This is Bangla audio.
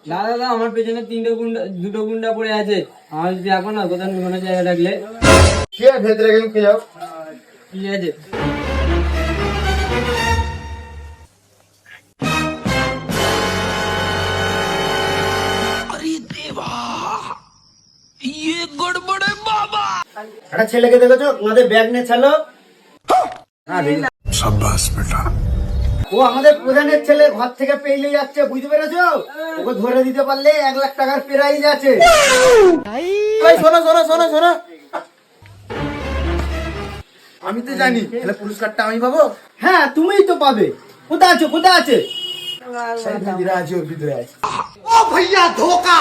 দাদা আমার পেছনে দুটো গুন্ডা পড়ে আছে, আমার যদি এখন না কোথাও কোনো জায়গা থাকলে। ঠিক আছে, ভেতরে গেলে কে যাও। ঠিক আছে। একটা ছেলেকে দেখেছো আমাদের ব্যাগ নিয়ে ছাড়লো। ও আমাদের প্রধানের ছেলে, ঘর থেকে পেইলে যাচ্ছে, বুঝতে পেরেছো? ওকে ধরে দিতে পারলে 1 লাখ টাকার প্রাইজ আছে। শোনো শোনো শোনো শোনো, আমি তো জানি তাহলে পুরস্কারটা আমি পাবো। হ্যাঁ তুমিই তো পাবে। কোথায় আছো কোথায় আছে? আছে ওর ভিতরে আছে। ও ভাইয়া ধোকা।